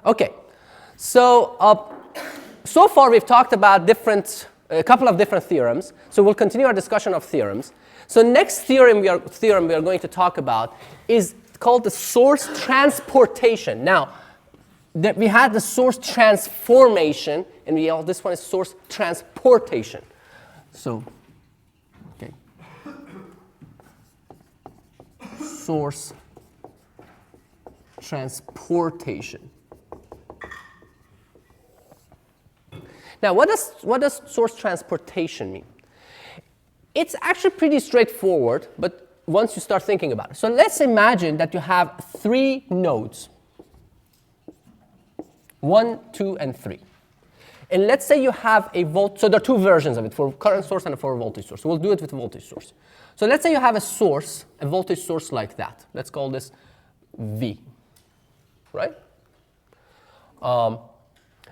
Okay, so so far we've talked about a couple of different theorems. So we'll continue our discussion of theorems. So next theorem we are going to talk about is called the source transportation. Now, we had the source transformation, and this one is source transportation. So, okay, source transportation. Now, what does source transportation mean? It's actually pretty straightforward, but once you start thinking about it. So let's imagine that you have 3 nodes, 1, 2, and 3. And let's say you have a so there are 2 versions of it, for current source and for a voltage source. So we'll do it with a voltage source. So let's say you have a voltage source like that. Let's call this V, right?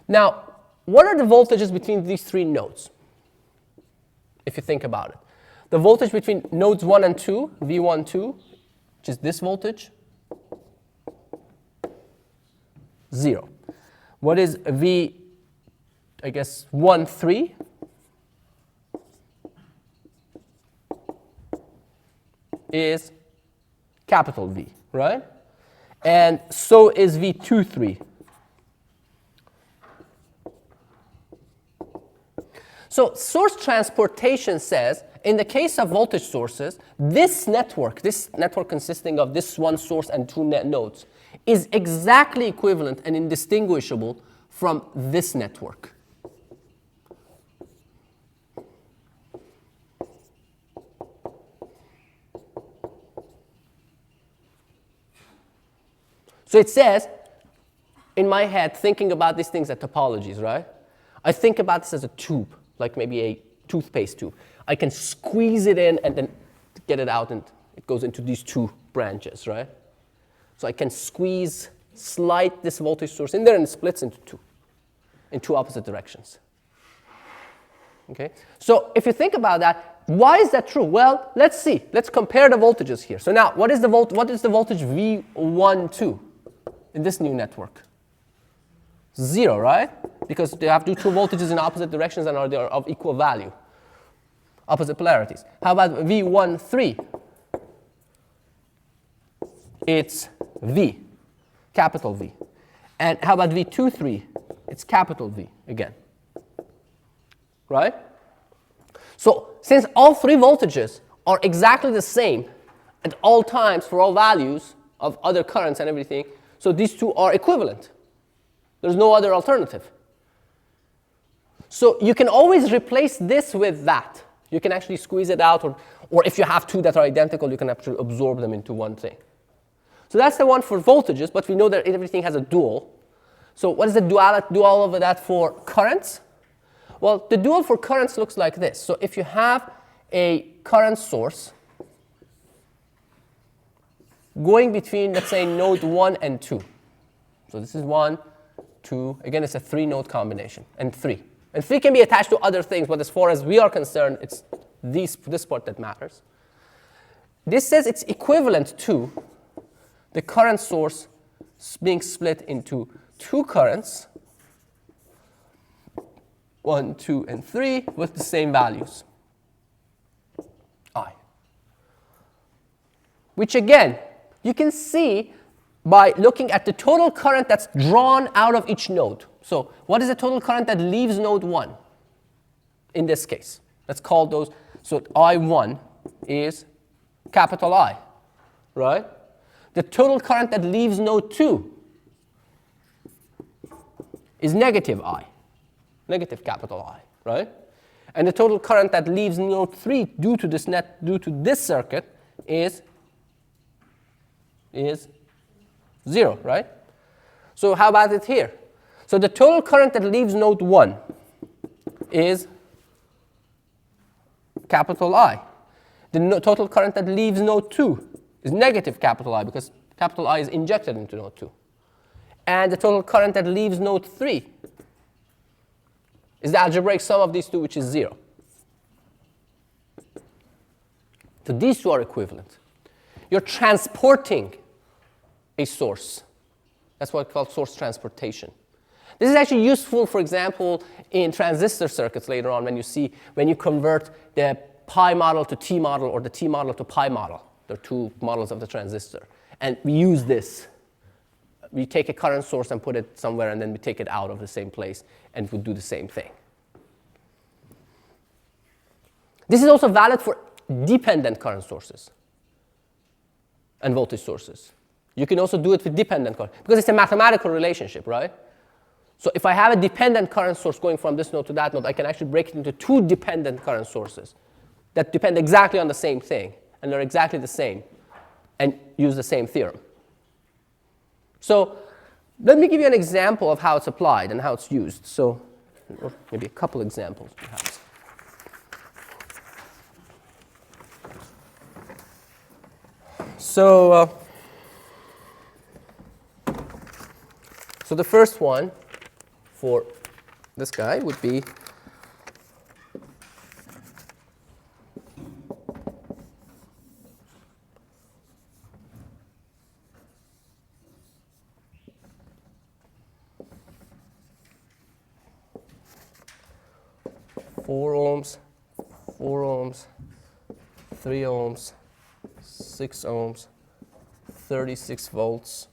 Now, what are the voltages between these 3 nodes, if you think about it? The voltage between nodes 1 and 2, V1, 2, which is this voltage, 0. What is V, I guess, 1, 3? Is capital V, right? And so is V2, 3. So source transportation says, in the case of voltage sources, this network consisting of this one source and 2 nodes, is exactly equivalent and indistinguishable from this network. So it says, in my head, thinking about these things as topologies, right? I think about this as a tube, like maybe a toothpaste tube. I can squeeze it in and then get it out, and it goes into these 2 branches, right? So I can slide this voltage source in there, and it splits into 2, in 2 opposite directions. Okay? So if you think about that, why is that true? Well, let's see. Let's compare the voltages here. So now, what is the voltage V12 in this new network? 0, right? Because they have 2 voltages in opposite directions and they are of equal value, opposite polarities. How about V13? It's V, capital V. And how about V23? It's capital V again, right? So since all 3 voltages are exactly the same at all times for all values of other currents and everything, so these 2 are equivalent. There's no other alternative. So you can always replace this with that. You can actually squeeze it out, or if you have 2 that are identical, you can actually absorb them into one thing. So that's the one for voltages, but we know that everything has a dual. So what is the dual of that for currents? Well, the dual for currents looks like this. So if you have a current source going between, let's say, node 1 and 2. So this is 1, 2. Again, it's a 3-node combination, and 3. And 3 can be attached to other things, but as far as we are concerned, it's this part that matters. This says it's equivalent to the current source being split into 2 currents, 1, 2, and 3, with the same values, I. Which again, you can see by looking at the total current that's drawn out of each node. So what is the total current that leaves node 1 in this case? Let's call those. So I1 is capital I, right? The total current that leaves node 2 is negative I, negative capital I, right? And the total current that leaves node 3 due to this circuit is 0, right? So how about it here? So the total current that leaves node 1 is capital I. The total current that leaves node 2 is negative capital I, because capital I is injected into node 2. And the total current that leaves node 3 is the algebraic sum of these 2, which is 0. So these 2 are equivalent. You're transporting a source That's what we call source transportation. This is actually useful, for example, in transistor circuits later on when you convert the pi model to T model or the T model to pi model. There are two models of the transistor. And we use this. We take a current source and put it somewhere, and then we take it out of the same place, and we do the same thing. This is also valid for dependent current sources and voltage sources. You can also do it with dependent current, because it's a mathematical relationship, right? So if I have a dependent current source going from this node to that node, I can actually break it into two dependent current sources that depend exactly on the same thing, and they're exactly the same, and use the same theorem. So let me give you an example of how it's applied and how it's used. So, or maybe a couple examples, perhaps. So the first one for this guy would be four ohms, 3 ohms, 6 ohms, 36 volts,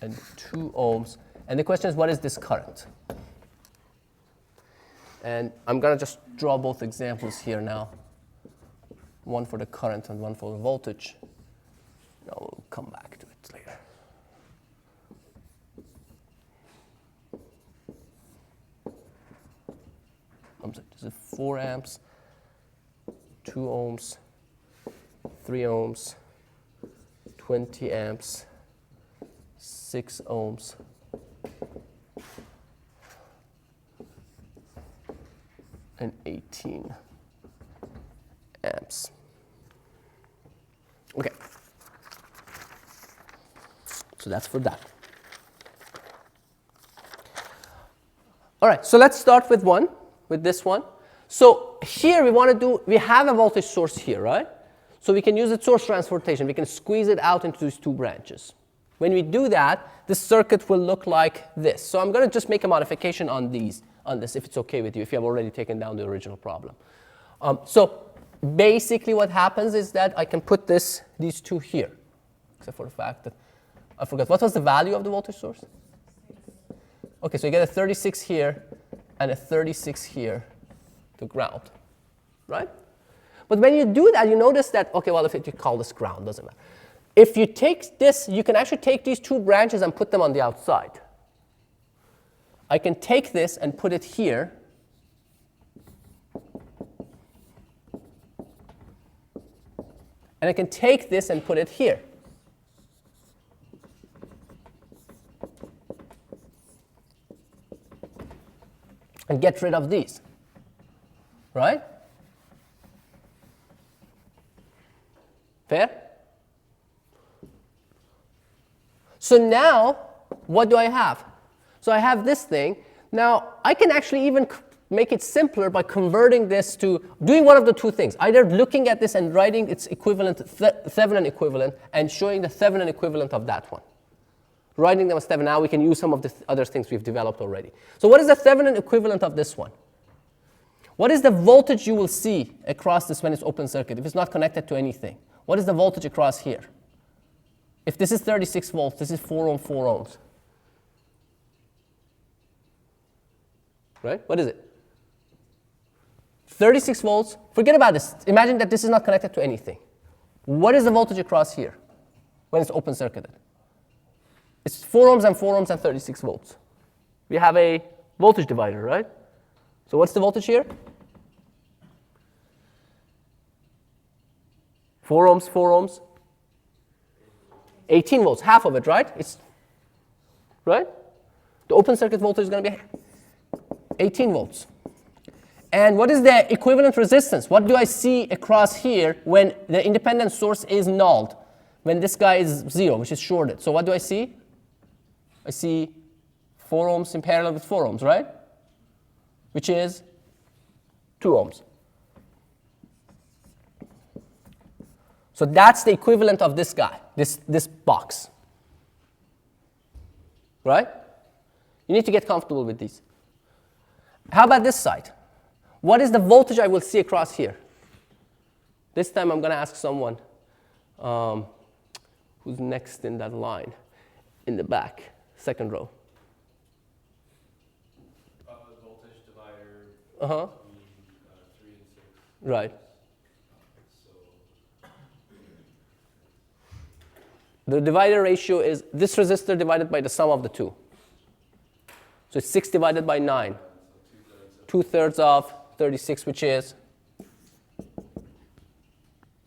and 2 ohms. And the question is, what is this current? And I'm going to just draw both examples here now, one for the current and one for the voltage. Now we'll come back to it later. This is 4 amps, 2 ohms, 3 ohms, 20 amps, 6 ohms, and 18 amps. Okay. So that's for that. All right, so let's start with this one. So here we have a voltage source here, right? So we can use the source transportation. We can squeeze it out into these two branches. When we do that, this circuit will look like this. So I'm going to just make a modification on this, if it's okay with you, if you have already taken down the original problem. So basically what happens is that I can put these two here, except for the fact that I forgot. What was the value of the voltage source? Okay, so you get a 36 here and a 36 here to ground, right? But when you do that, you notice that, okay, well, if you call this ground, doesn't matter. If you take this, you can actually take these two branches and put them on the outside. I can take this and put it here. And I can take this and put it here. And get rid of these, right? Fair? So now, what do I have? So I have this thing. Now, I can actually even make it simpler by converting this to doing one of the two things, either looking at this and writing its equivalent, Thevenin equivalent, and showing the Thevenin equivalent of that one. Writing them as Thevenin. Now we can use some of the other things we've developed already. So what is the Thevenin equivalent of this one? What is the voltage you will see across this when it's open circuit, if it's not connected to anything? What is the voltage across here? If this is 36 volts, this is 4 ohms. Right? What is it? 36 volts. Forget about this. Imagine that this is not connected to anything. What is the voltage across here when it's open circuited? It's 4 ohms and 4 ohms and 36 volts. We have a voltage divider, right? So what's the voltage here? 4 ohms, 4 ohms. 18 volts, half of it, right? Right? The open circuit voltage is going to be 18 volts. And what is the equivalent resistance? What do I see across here when the independent source is nulled? When this guy is 0, which is shorted. So what do I see? I see 4 ohms in parallel with 4 ohms, right? Which is 2 ohms. So that's the equivalent of this guy, this box. right? You need to get comfortable with these. How about this side? What is the voltage I will see across here? This time I'm going to ask someone who's next in that line, in the back, second row. Voltage divider Uh-huh. between 3 and 6. Right. So The divider ratio is this resistor divided by the sum of the two. So it's 6 divided by 9. 2/3 of 36, which is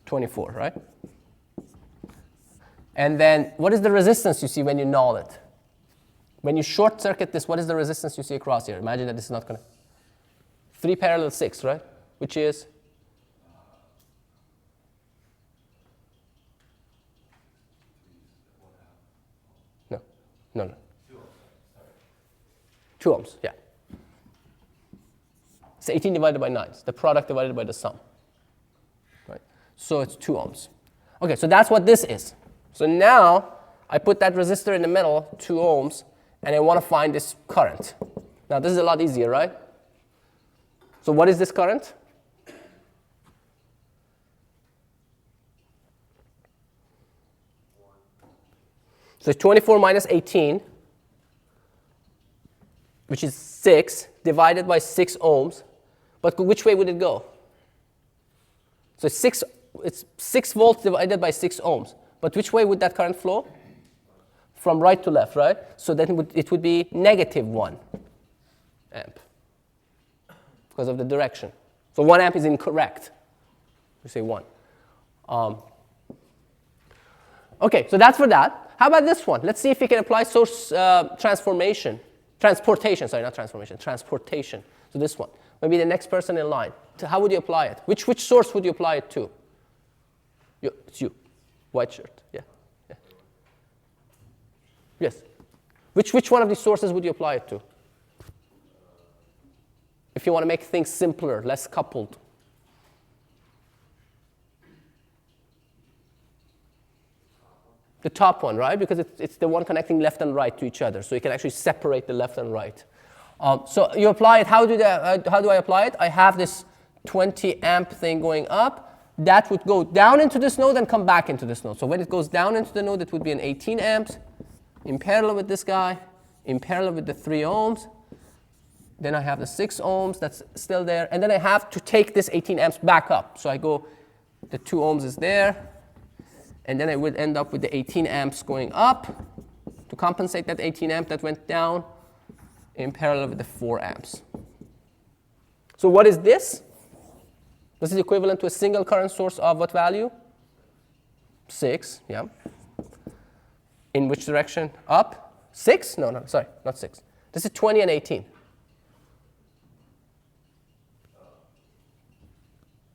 24, right? And then what is the resistance you see when you null it? When you short circuit this, what is the resistance you see across here? Imagine that this is not going to. 3 parallel 6, right? Which is? No. 2 ohms, yeah. It's 18 divided by 9. It's the product divided by the sum. Right? So it's 2 ohms. Okay, so that's what this is. So now I put that resistor in the middle, 2 ohms, and I want to find this current. Now this is a lot easier, right? So what is this current? So 24 minus 18, which is 6, divided by 6 ohms. But which way would it go? So it's 6 volts divided by 6 ohms. But which way would that current flow? From right to left, right? So then it would be -1 amp because of the direction. So 1 amp is incorrect. We say 1. Okay, so that's for that. How about this one? Let's see if we can apply source transportation. So this one. Maybe the next person in line. So how would you apply it? Which source would you apply it to? It's you. White shirt. Yeah. Yes. Which one of these sources would you apply it to? If you want to make things simpler, less coupled. The top one, right? Because it's the one connecting left and right to each other. So you can actually separate the left and right. So you apply it. How do I apply it? I have this 20 amp thing going up. That would go down into this node and come back into this node. So when it goes down into the node, it would be an 18 amps in parallel with this guy, in parallel with the 3 ohms. Then I have the 6 ohms that's still there. And then I have to take this 18 amps back up. So I go, the 2 ohms is there. And then I would end up with the 18 amps going up to compensate that 18 amp that went down in parallel with the 4 amps. So what is this? This is equivalent to a single current source of what value? 6, yeah. In which direction? Up? 6? No, sorry, not 6. This is 20 and 18.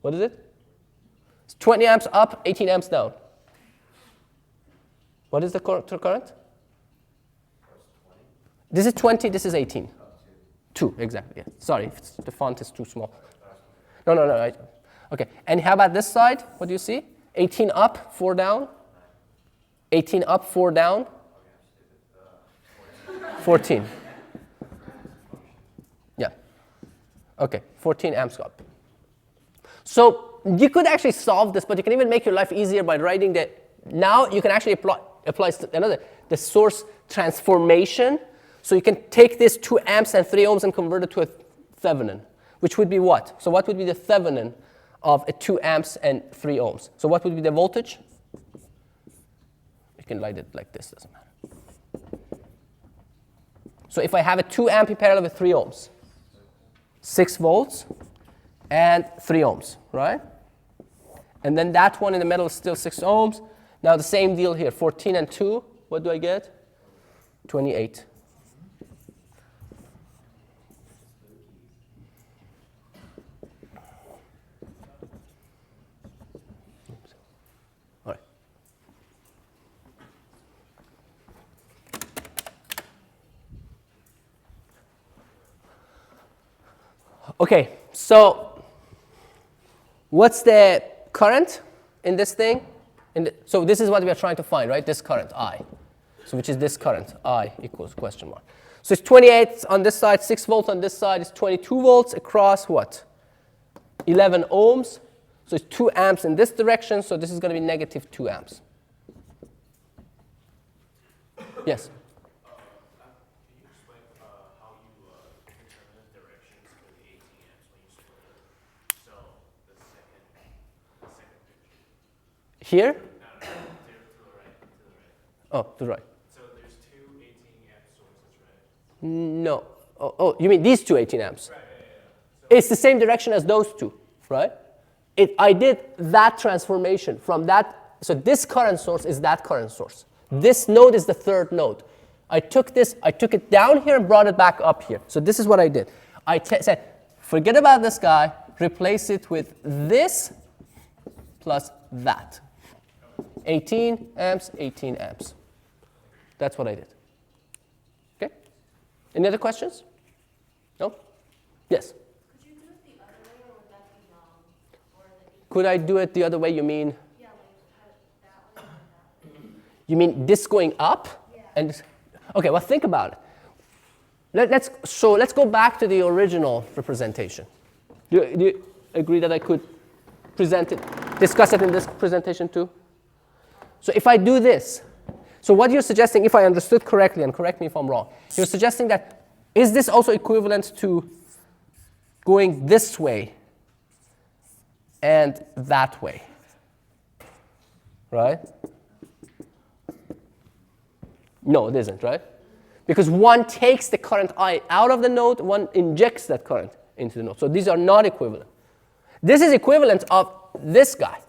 What is it? It's 20 amps up, 18 amps down. What is the current? This is 20, this is 18. 2, exactly, yeah. Sorry, the font is too small. No. Okay, and how about this side? What do you see? 18 up, 4 down. 18 up, 4 down. 14. Yeah. Okay, 14 amps up. So you could actually solve this, but you can even make your life easier by writing the. Now you can actually apply the source transformation. So you can take this 2 amps and 3 ohms and convert it to a Thevenin, which would be what? So what would be the Thevenin of a 2 amps and 3 ohms? So what would be the voltage? You can write it like this, doesn't matter. So if I have a 2 amp in parallel with 3 ohms, 6 volts and 3 ohms, right? And then that one in the middle is still 6 ohms. Now the same deal here, 14 and 2, what do I get? 28. All right. Okay, so what's the current in this thing? So this is what we are trying to find, right? This current, I. So which is this current, I equals question mark. So it's 28 on this side, 6 volts on this side, it's 22 volts across what? 11 ohms. So it's 2 amps in this direction, so this is going to be negative 2 amps. Yes? Can you explain how you determine the directions for the 18 amps when you split it? So the second picture. Here? No, to the right, to the right. Oh, to the right. So there's two 18 amp sources, right? No. Oh, you mean these two 18 amps? Right, yeah. It's the same direction as those two, right? I did that transformation from that. So this current source is that current source. This node is the third node. I took it down here and brought it back up here. So this is what I did. I said, forget about this guy, replace it with this plus that. 18 amps, 18 amps. That's what I did. Okay? Any other questions? No? Yes? Could you do it the other way, or would that be wrong? Or Could I do it the other way? You mean? yeah, like that way or that way? You mean this going up? Yeah. And okay, well think about it. Let's go back to the original representation. Do you agree that I could discuss it in this presentation too? So if I do this, so what you're suggesting, if I understood correctly, and correct me if I'm wrong, you're suggesting that is this also equivalent to going this way and that way, right? No, it isn't, right? Because one takes the current I out of the node, one injects that current into the node. So these are not equivalent. This is equivalent of this guy.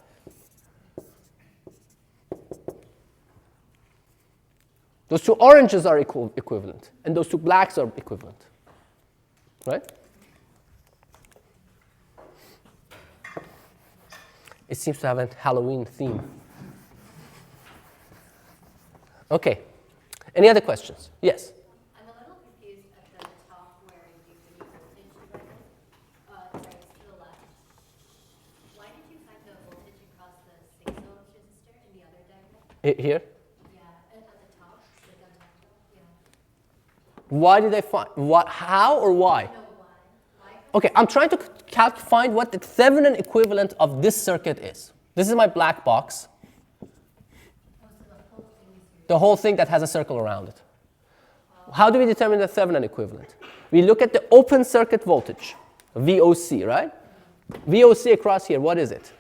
Those two oranges are equivalent, and those two blacks are equivalent, right? It seems to have a Halloween theme. Okay. Any other questions? Yes? I'm a little confused at the top where you do the voltage divider. Sorry, it's to the left. Why did you find the voltage across the 6 ohms resistor in the other diagram? Here? Yeah, at the top, like on top, yeah. Why did I find, what, how or why? No, why? Why? Okay, I'm trying to find what the Thevenin equivalent of this circuit is. This is my black box. The whole thing that has a circle around it. How do we determine the Thevenin equivalent? We look at the open circuit voltage, VOC, right? VOC across here, what is it?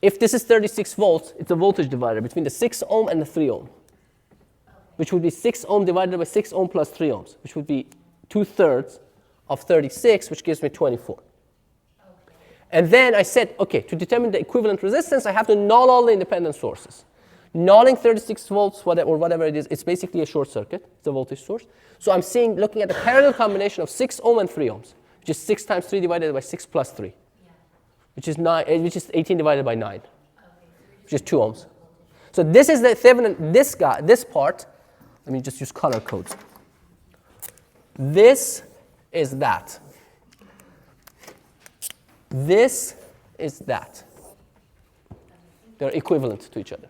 If this is 36 volts, it's a voltage divider between the 6 ohm and the 3 ohm, which would be 6 ohm divided by 6 ohm plus 3 ohms, which would be 2/3 of 36, which gives me 24. And then I said, okay, to determine the equivalent resistance, I have to null all the independent sources. Nulling 36 volts, whatever it is, it's basically a short circuit. It's a voltage source. So I'm looking at the parallel combination of 6 ohm and 3 ohms, which is 6 times 3 divided by 6 plus 3, which is 18 divided by 9, which is 2 ohms. So this is the Thevenin, this part. Let me just use color codes. This is that. This is that. They're equivalent to each other.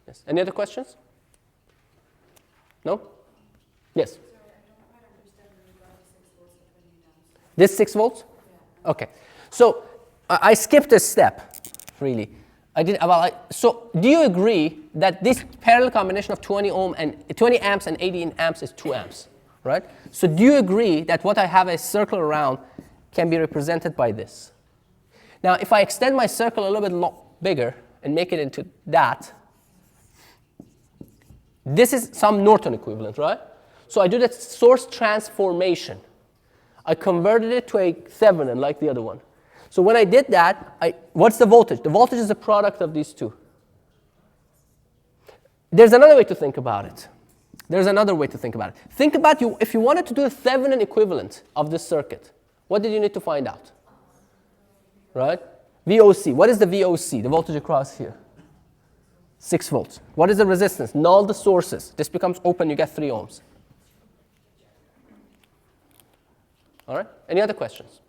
Yes. Any other questions? No? Yes? This 6 volts? Okay. So I skipped a step, really. So do you agree that this parallel combination of 20 amps and 18 amps is 2 amps, right? So do you agree that what I have a circle around can be represented by this? Now, if I extend my circle a little bit bigger and make it into that, this is some Norton equivalent, right? So I do that source transformation. I converted it to a Thevenin like the other one. So when I did that, what's the voltage? The voltage is the product of these two. There's another way to think about it. Think about if you wanted to do a Thevenin equivalent of this circuit, what did you need to find out? Right? VOC. What is the VOC? The voltage across here. 6 volts. What is the resistance? Null the sources. This becomes open, you get 3 ohms. All right? Any other questions?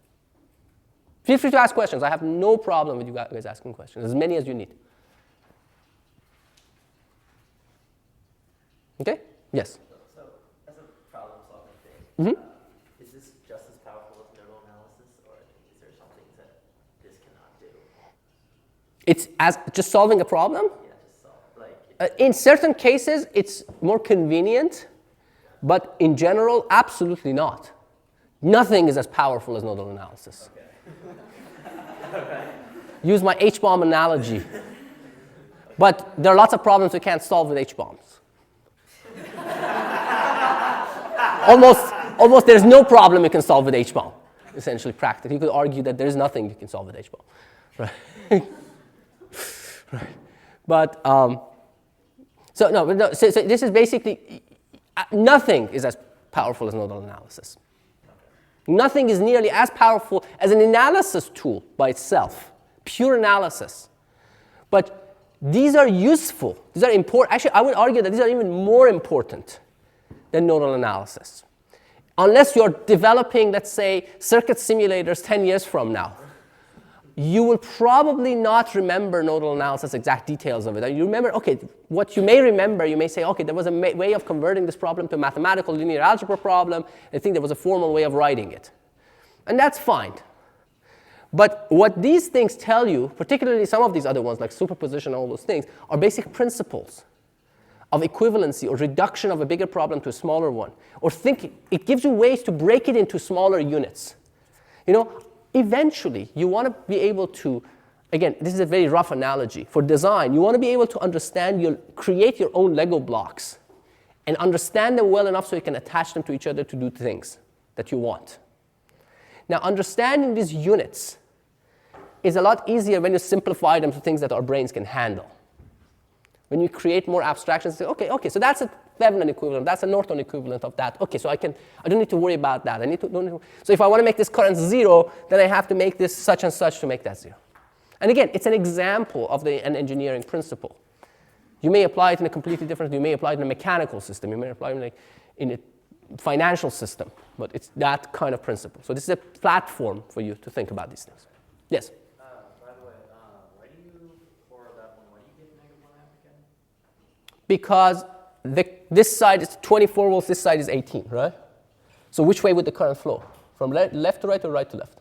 Feel free to ask questions. I have no problem with you guys asking questions, as many as you need. Okay? Yes? So, as a problem-solving thing, is this just as powerful as nodal analysis, or is there some things that this cannot do? It's as just solving a problem? Yeah, just solve. In certain cases, it's more convenient, but in general, absolutely not. Nothing is as powerful as nodal analysis. Okay. Use my H-bomb analogy. But there are lots of problems we can't solve with H-bombs. almost there's no problem you can solve with H-bomb, essentially practically. You could argue that there's nothing you can solve with H-bomb. Right? Right. But, so this is basically, nothing is as powerful as nodal analysis. Nothing is nearly as powerful as an analysis tool by itself, pure analysis. But these are useful. These are important. Actually, I would argue that these are even more important than nodal analysis. Unless you're developing, let's say, circuit simulators 10 years from now, you will probably not remember nodal analysis exact details of it. You remember, okay, what you may remember, you may say, okay, there was a way of converting this problem to a mathematical linear algebra problem. I think there was a formal way of writing it. And that's fine. But what these things tell you, particularly some of these other ones like superposition and all those things, are basic principles of equivalency or reduction of a bigger problem to a smaller one. Or thinking, it gives you ways to break it into smaller units. You know, eventually, you want to be able to, again, this is a very rough analogy. For design, you want to be able to understand, create your own Lego blocks and understand them well enough so you can attach them to each other to do things that you want. Now, understanding these units is a lot easier when you simplify them to things that our brains can handle. When you create more abstractions, say, okay, so that's a Thevenin equivalent, that's a Norton equivalent of that. Okay, so I don't need to worry about that. So if I want to make this current 0, then I have to make this such and such to make that 0. And again, it's an example of an engineering principle. You may apply it in a completely different, you may apply it in a mechanical system, you may apply it in a financial system, but it's that kind of principle. So this is a platform for you to think about these things. Yes? By the way, why do you, for that one, why do you get -1 amp again? Because this side is 24 volts, this side is 18, right? So which way would the current flow? From left to right or right to left?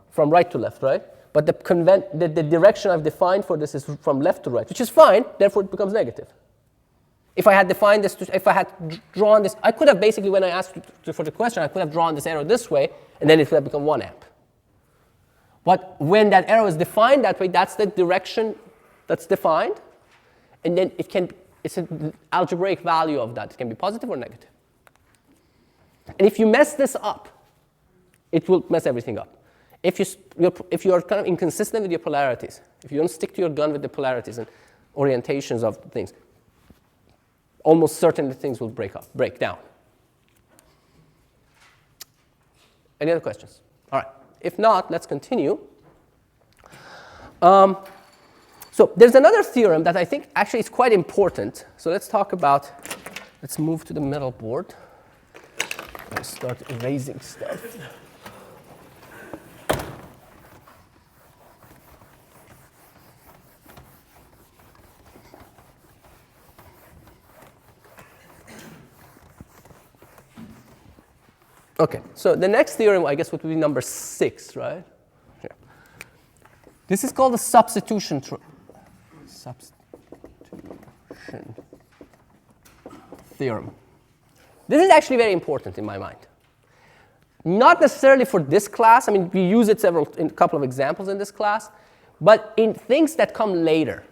From right to left, right? But the direction I've defined for this is from left to right, which is fine, therefore it becomes negative. If I had defined this, if I had drawn this, I could have basically, when I asked for the question, I could have drawn this arrow this way, and then it would have become 1 amp. But when that arrow is defined that way, that's the direction that's defined, and then it's an algebraic value of that. It can be positive or negative. And if you mess this up, it will mess everything up. If you're kind of inconsistent with your polarities, if you don't stick to your gun with the polarities and orientations of things, almost certainly things will break down. Any other questions? All right. If not, let's continue. So there's another theorem that I think actually is quite important. So let's move to the middle board. and start erasing stuff. Okay, so the next theorem, I guess, would be number 6, right? Here. This is called the substitution theorem. This is actually very important in my mind. Not necessarily for this class. I mean, we use it in a couple of examples in this class, but in things that come later,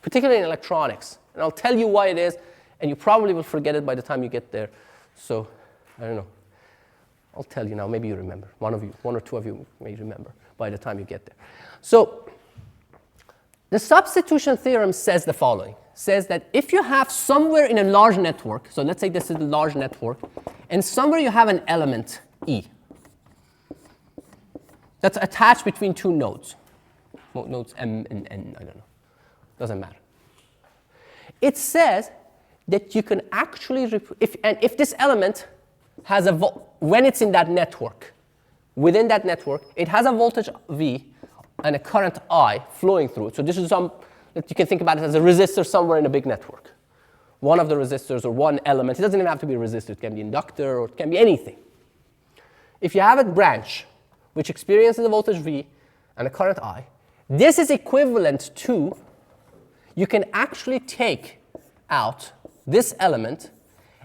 particularly in electronics. And I'll tell you why it is, and you probably will forget it by the time you get there. So, I don't know. I'll tell you now. Maybe you remember. One or two of you may remember by the time you get there. So, the substitution theorem says the following. Says that if you have somewhere in a large network, so let's say this is a large network, and somewhere you have an element E that's attached between two nodes, nodes M and N, I don't know, doesn't matter. It says that you can actually, if this element has when it's in that network, within that network, it has a voltage V and a current I flowing through it. So this is that you can think about it as a resistor somewhere in a big network, one of the resistors or one element. It doesn't even have to be a resistor. It can be inductor or it can be anything. If you have a branch which experiences a voltage V and a current I, this is equivalent to, you can actually take out this element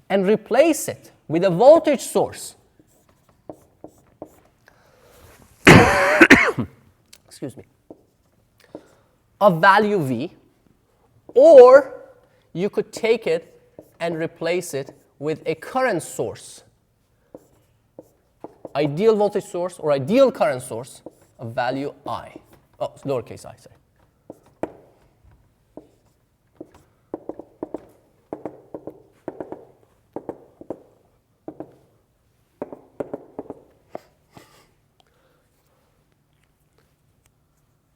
and replace it with a voltage source. Excuse me. Of value V, or you could take it and replace it with a current source, ideal voltage source or ideal current source of value I. Oh, lowercase I, sorry.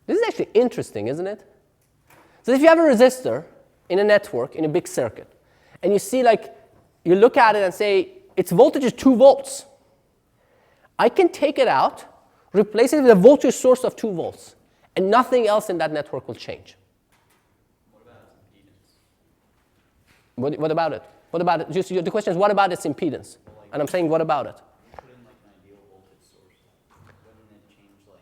This is actually interesting, isn't it? So if you have a resistor in a network, in a big circuit, and you see, like, you look at it and say, its voltage is 2 volts. I can take it out, replace it with a voltage source of 2 volts, and nothing else in that network will change. What about its impedance? What about it? What about it? Just, the question is, what about its impedance? And I'm saying, what about it? Put in like an ideal voltage source. Wouldn't it change like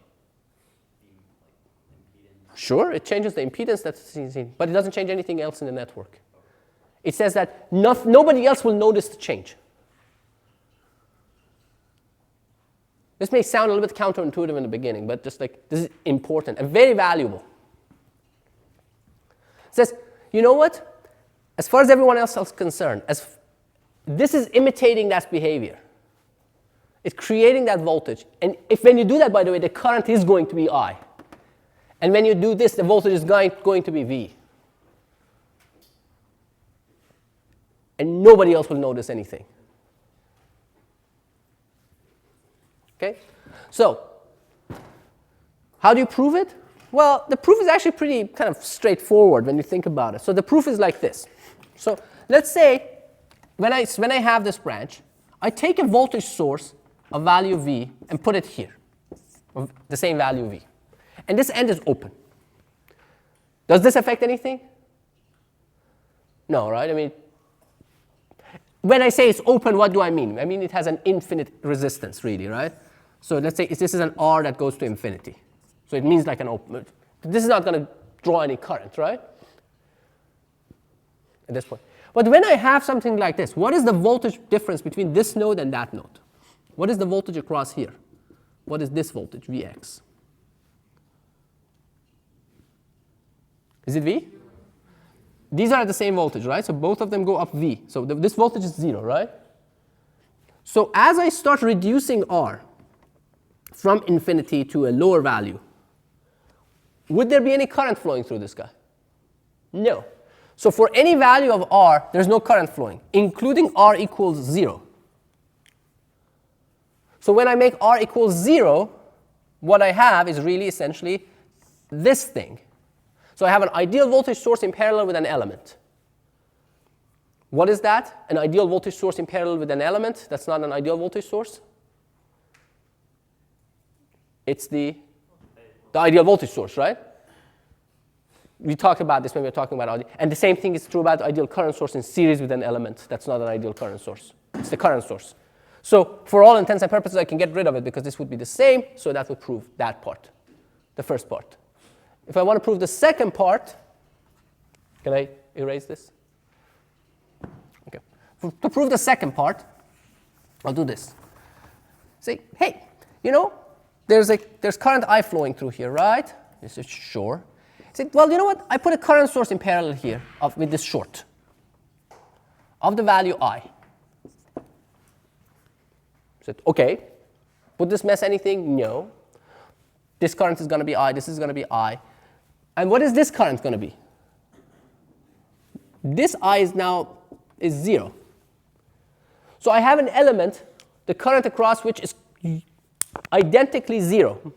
the impedance? Sure, it changes the impedance that's seen, but it doesn't change anything else in the network. It says that nobody else will notice the change. This may sound a little bit counterintuitive in the beginning, but just like this is important and very valuable. It says, you know what? As far as everyone else is concerned, this is imitating that behavior. It's creating that voltage. And when you do that, by the way, the current is going to be I. And when you do this, the voltage is going to be V. And nobody else will notice anything. Okay? So, how do you prove it? Well, the proof is actually pretty kind of straightforward when you think about it. So the proof is like this. So let's say when I have this branch, I take a voltage source of value V and put it here, of the same value V. And this end is open. Does this affect anything? No, right? I mean, when I say it's open, what do I mean? I mean it has an infinite resistance, really, right? So let's say this is an R that goes to infinity. So it means like an open. This is not going to draw any current, right? At this point. But when I have something like this, what is the voltage difference between this node and that node? What is the voltage across here? What is this voltage, Vx? Is it V? These are at the same voltage, right? So both of them go up V. So this voltage is 0, right? So as I start reducing R from infinity to a lower value, would there be any current flowing through this guy? No. So for any value of R, there's no current flowing, including R equals 0. So when I make R equals 0, what I have is really essentially this thing. So I have an ideal voltage source in parallel with an element. What is that? An ideal voltage source in parallel with an element that's not an ideal voltage source? It's the ideal voltage source, right? We talked about this when we were talking about ideal. And the same thing is true about the ideal current source in series with an element. That's not an ideal current source. It's the current source. So for all intents and purposes, I can get rid of it because this would be the same. So that would prove that part, the first part. If I want to prove the second part, can I erase this? Okay. To prove the second part, I'll do this. Say, hey, you know, there's current I flowing through here, right? This is sure. Say, well, you know what? I put a current source in parallel here with this short of the value I. Said, okay. Would this mess anything? No. This current is going to be I. This is going to be I. And what is this current going to be? This I is 0. So I have an element, the current across which is identically 0.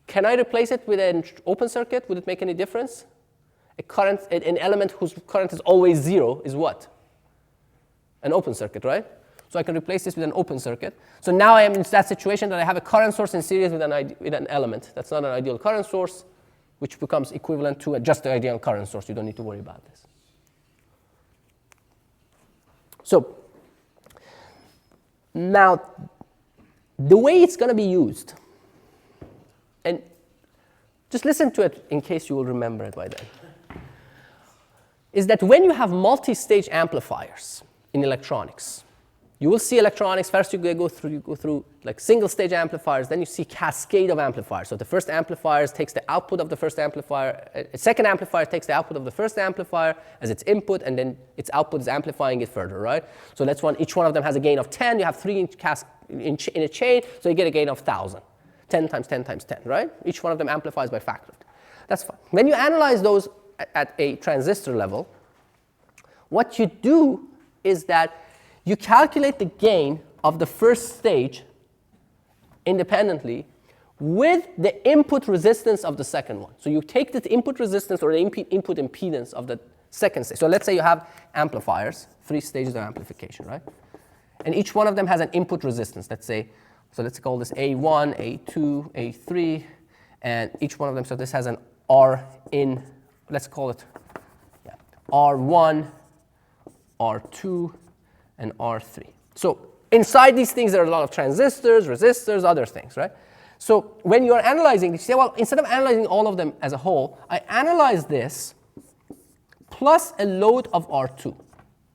Can I replace it with an open circuit? Would it make any difference? An element whose current is always 0 is what? An open circuit, right? So I can replace this with an open circuit. So now I am in that situation that I have a current source in series with an element. That's not an ideal current source. which becomes equivalent to just the ideal current source. You don't need to worry about this. So now, the way it's going to be used, and just listen to it in case you will remember it by then, is that when you have multi-stage amplifiers in electronics, you will see electronics, first you go through like single-stage amplifiers, then you see cascade of amplifiers. So the first amplifier takes the output of the first amplifier, second amplifier takes the output of the first amplifier as its input, and then its output is amplifying it further, right? So that's one, each one of them has a gain of 10, you have 3 in a chain, so you get a gain of 1,000. 10 times 10 times 10, right? Each one of them amplifies by factor. That's fine. When you analyze those at a transistor level, what you do is that you calculate the gain of the first stage independently with the input resistance of the second one. So you take the input resistance or the input impedance of the second stage. So let's say you have amplifiers, 3 stages of amplification, right? And each one of them has an input resistance. Let's say, so let's call this A1, A2, A3, and each one of them, so this has an R in, let's call it R1, R2, and R3. So inside these things, there are a lot of transistors, resistors, other things, right? So when you're analyzing, you say, well, instead of analyzing all of them as a whole, I analyze this plus a load of R2,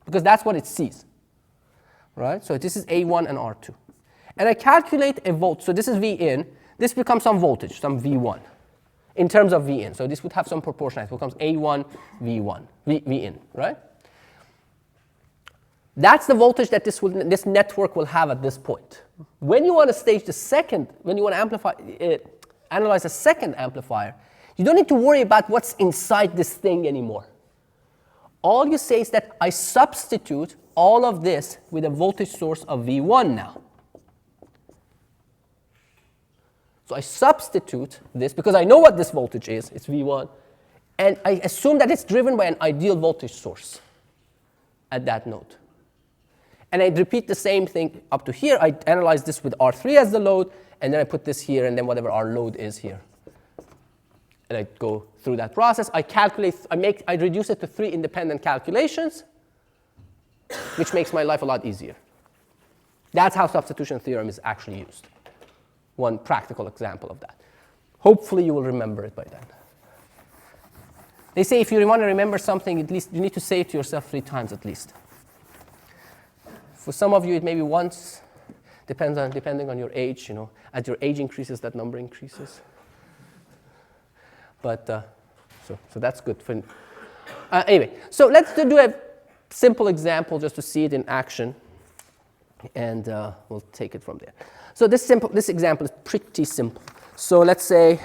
because that's what it sees, right? So this is A1 and R2. And I calculate a volt. So this is V in. This becomes some voltage, some V1, in terms of V in. So this would have some proportion. It becomes A1, V1, V in, right? That's the voltage that this network will have at this point. When you want to stage the second, when you want to analyze a second amplifier, you don't need to worry about what's inside this thing anymore. All you say is that I substitute all of this with a voltage source of V1 now. So I substitute this because I know what this voltage is, it's V1, and I assume that it's driven by an ideal voltage source at that node. And I repeat the same thing up to here. I analyze this with R3 as the load, and then I put this here, and then whatever our load is here. And I go through that process. I calculate, I reduce it to 3 independent calculations, which makes my life a lot easier. That's how substitution theorem is actually used. One practical example of that. Hopefully you will remember it by then. They say if you want to remember something, at least you need to say it to yourself 3 times at least. For some of you, it may be once, depending on your age. You know, as your age increases, that number increases. But so that's good. Anyway, so let's do a simple example just to see it in action, and we'll take it from there. So this example is pretty simple. So let's say,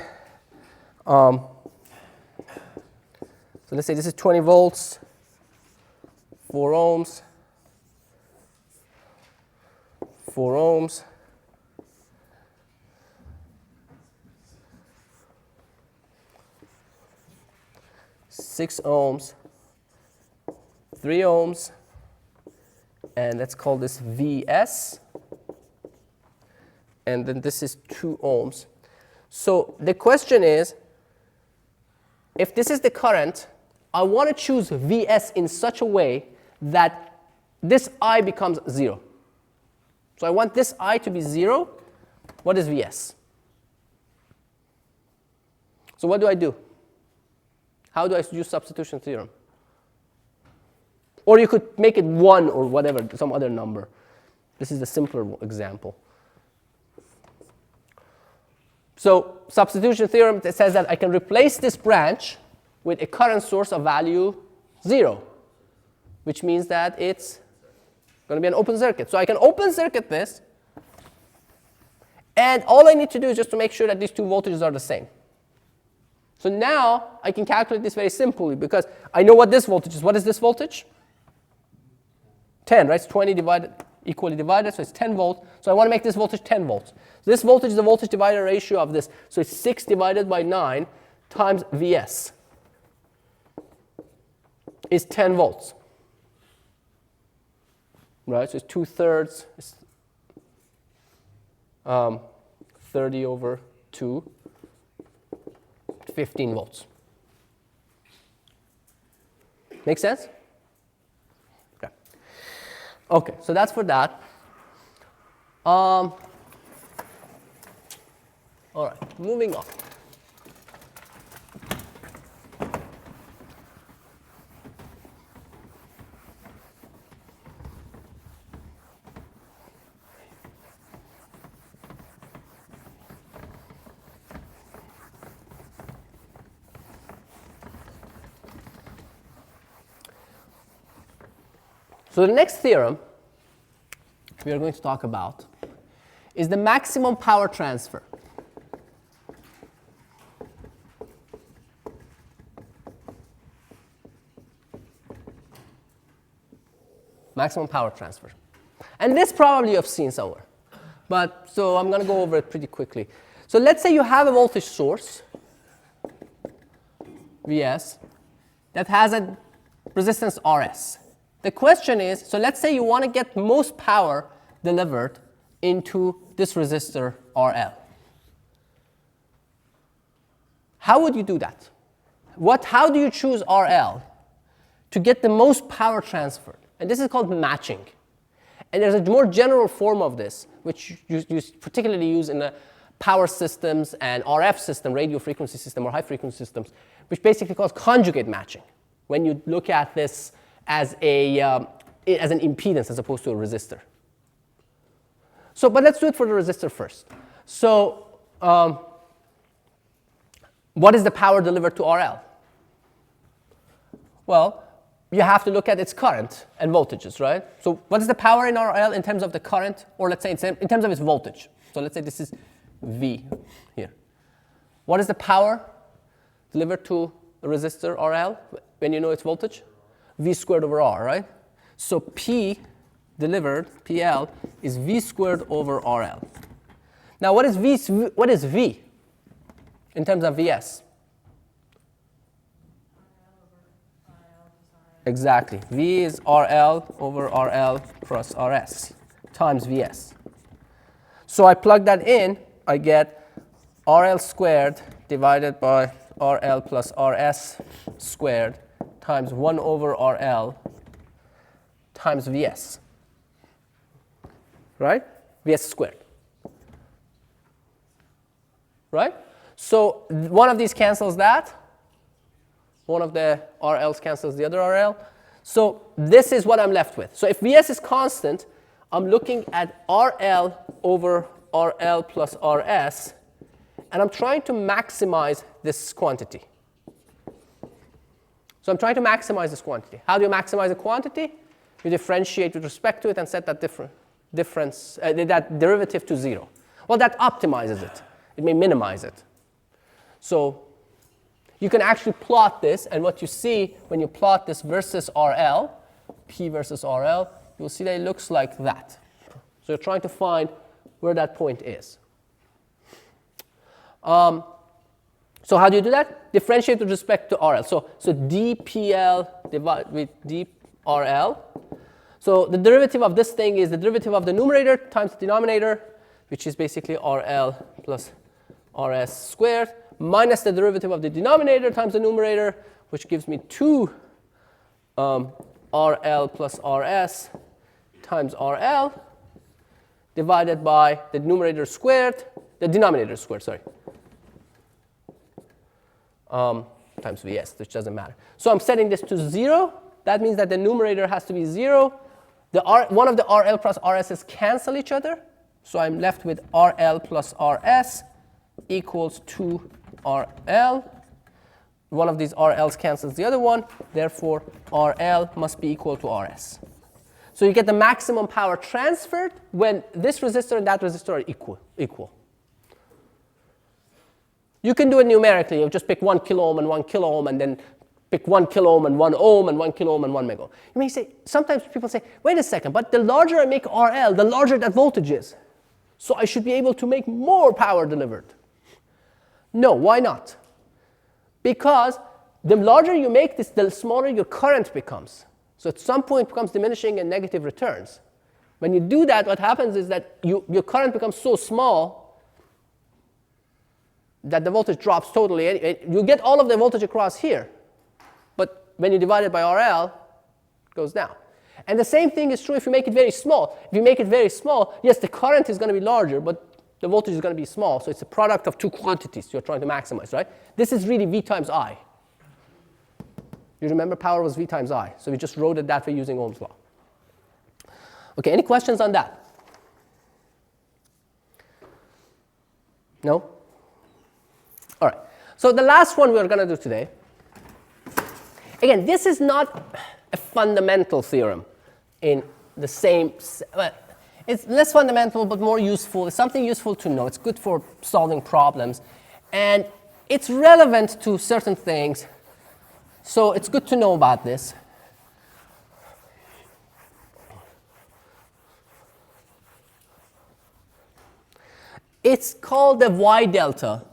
this is 20 volts, 4 ohms. 4 ohms, 6 ohms, 3 ohms, and let's call this Vs, and then this is 2 ohms. So the question is, if this is the current, I want to choose Vs in such a way that this I becomes 0. So I want this I to be 0. What is Vs? So what do I do? How do I use substitution theorem? Or you could make it 1 or whatever, some other number. This is the simpler example. So substitution theorem says that I can replace this branch with a current source of value 0, which means that it's going to be an open circuit. So I can open circuit this, and all I need to do is just to make sure that these 2 voltages are the same. So now I can calculate this very simply because I know what this voltage is. What is this voltage? 10, right? It's 20 equally divided, so it's 10 volts. So I want to make this voltage 10 volts. So this voltage is the voltage divider ratio of this. So it's 6 divided by 9 times Vs is 10 volts. Right, so it's 2/3, it's 30 over 2, 15 volts. Make sense? Okay. Okay, so that's for that. All right, moving on. So the next theorem we are going to talk about is the maximum power transfer. Maximum power transfer. And this probably you have seen somewhere. But so I'm going to go over it pretty quickly. So let's say you have a voltage source, Vs, that has a resistance Rs. The question is, so let's say you want to get most power delivered into this resistor RL. How would you do that? How do you choose RL to get the most power transferred? And this is called matching. And there's a more general form of this, which you particularly use in the power systems and RF system, radio frequency system or high frequency systems, which basically calls conjugate matching, when you look at this as an impedance as opposed to a resistor. So, but let's do it for the resistor first. So, what is the power delivered to RL? Well, you have to look at its current and voltages, right? So, what is the power in RL in terms of the current, or let's say in terms of its voltage? So, let's say this is V here. What is the power delivered to the resistor RL when you know its voltage? V squared over R, right? So P delivered, PL, is V squared over RL. Now what is V in terms of Vs? Exactly. V is RL over RL plus RS times Vs. So I plug that in, I get RL squared divided by RL plus RS squared times 1 over RL times Vs, right? Vs squared, right? So one of these cancels that. One of the RLs cancels the other RL. So this is what I'm left with. So if Vs is constant, I'm looking at RL over RL plus RS, and I'm trying to maximize this quantity. So I'm trying to maximize this quantity. How do you maximize a quantity? You differentiate with respect to it and set that that derivative to 0. Well, that optimizes it. It may minimize it. So you can actually plot this, and what you see when you plot this versus RL, P versus RL, you'll see that it looks like that. So you're trying to find where that point is. So how do you do that? Differentiate with respect to RL. So dPL divided with dRL. So the derivative of this thing is the derivative of the numerator times the denominator, which is basically RL plus RS squared, minus the derivative of the denominator times the numerator, which gives me 2 RL plus RS times RL, divided by the denominator squared, times Vs, which doesn't matter. So I'm setting this to 0. That means that the numerator has to be 0. One of the RL plus RS's cancel each other. So I'm left with RL plus RS equals 2 RL. One of these RLs cancels the other one. Therefore, RL must be equal to RS. So you get the maximum power transferred when this resistor and that resistor are equal. You can do it numerically. You just pick 1 kilo ohm and 1 kilo ohm, and then pick 1 kilo ohm and 1 ohm and 1 kilo ohm and 1 mega ohm. You may say, sometimes people say, wait a second, but the larger I make RL, the larger that voltage is. So I should be able to make more power delivered. No, why not? Because the larger you make this, the smaller your current becomes. So at some point it becomes diminishing and negative returns. When you do that, what happens is that your current becomes so small that the voltage drops totally. You get all of the voltage across here, but when you divide it by RL, it goes down. And the same thing is true if you make it very small. If you make it very small, yes, the current is going to be larger, but the voltage is going to be small. So it's a product of two quantities you're trying to maximize, right? This is really V times I. You remember power was V times I. So we just wrote it that way using Ohm's law. OK, any questions on that? No? All right. So the last one we're going to do today, again, this is not a fundamental theorem in the same, well, it's less fundamental but more useful. It's something useful to know. It's good for solving problems. And it's relevant to certain things. So it's good to know about this. It's called the Y delta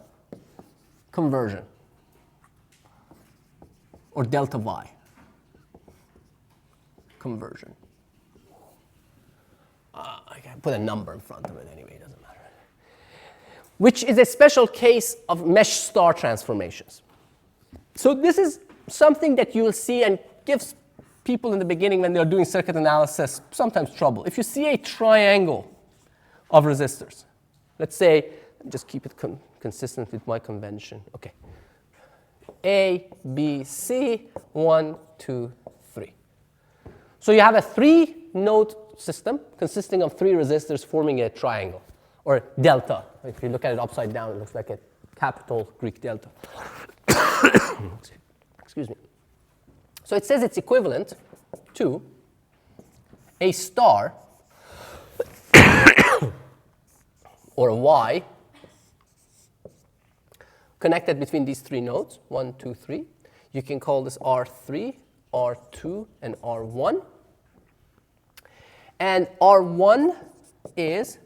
conversion, or delta Y conversion. I can put a number in front of it anyway, it doesn't matter. Which is a special case of mesh star transformations. So this is something that you will see and gives people in the beginning when they're doing circuit analysis sometimes trouble. If you see a triangle of resistors, let's say, just keep it consistent with my convention. Okay. A, B, C, 1, 2, 3. So you have a 3-node system consisting of 3 resistors forming a triangle, or delta. If you look at it upside down, it looks like a capital Greek delta. Excuse me. So it says it's equivalent to a star or a Y connected between these 3 nodes, 1, 2, 3. You can call this R3, R2, and R1. And R1 is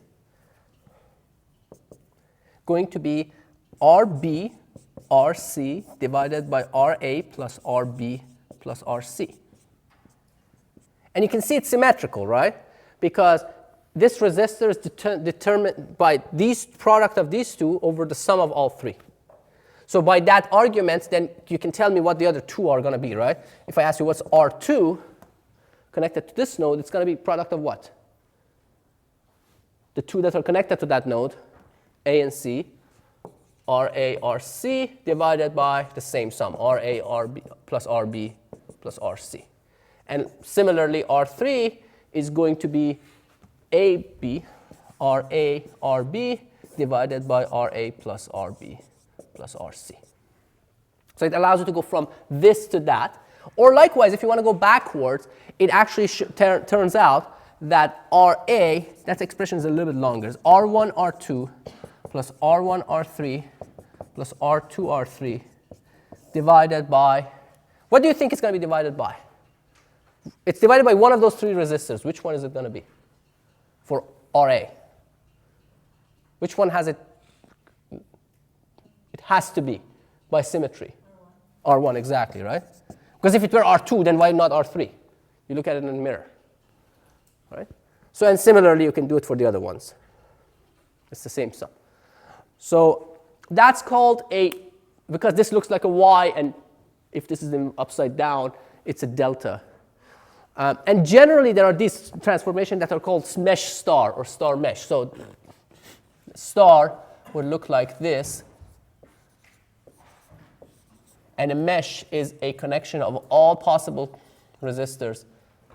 going to be RB, RC divided by RA plus RB plus RC. And you can see it's symmetrical, right? Because this resistor is determined by this product of these two over the sum of all 3. So by that argument, then you can tell me what the other 2 are going to be, right? If I ask you what's R2 connected to this node, it's going to be product of what? The 2 that are connected to that node, A and C, RA, RC, divided by the same sum, RA, RB plus RB plus RC. And similarly, R3 is going to be AB, RA, RB, divided by RA plus RB plus RC. So it allows you to go from this to that. Or likewise, if you want to go backwards, it actually turns out that RA, that expression is a little bit longer. It's R1, R2 plus R1, R3 plus R2, R3 divided by, what do you think it's going to be divided by? It's divided by one of those 3 resistors. Which one is it going to be for RA? Which one has it? It has to be by symmetry. R1, exactly, right? Because if it were R2, then why not R3? You look at it in the mirror, right? So, and similarly, you can do it for the other ones. It's the same sum. So that's called a, because this looks like a Y, and if this is upside down, it's a delta. And generally, there are these transformations that are called mesh star or star mesh. So star would look like this. And a mesh is a connection of all possible resistors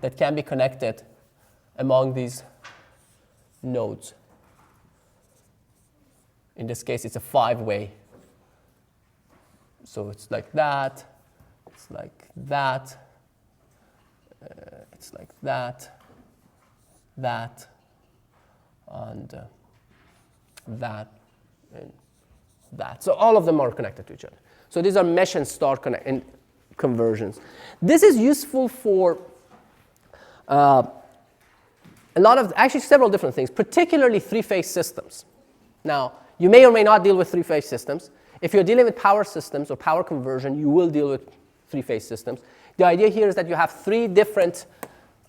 that can be connected among these nodes. In this case, it's a 5-way. So it's like that, it's like that, it's like that, that, and that, and that. So all of them are connected to each other. So these are mesh and star conversions. This is useful for a lot of, actually several different things, particularly 3-phase systems. Now, you may or may not deal with 3-phase systems. If you're dealing with power systems or power conversion, you will deal with 3-phase systems. The idea here is that you have 3 different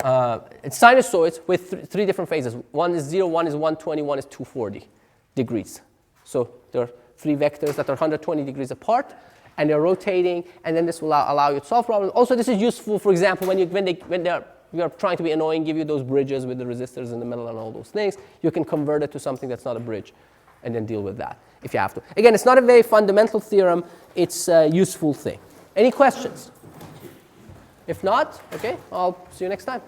sinusoids with 3 different phases. One is 0, one is 120, one is 240 degrees. So there are three vectors that are 120 degrees apart, and they're rotating, and then this will allow you to solve problems. Also, this is useful, for example, when you are trying to be annoying, give you those bridges with the resistors in the middle and all those things. You can convert it to something that's not a bridge, and then deal with that if you have to. Again, it's not a very fundamental theorem. It's a useful thing. Any questions? If not, okay, I'll see you next time.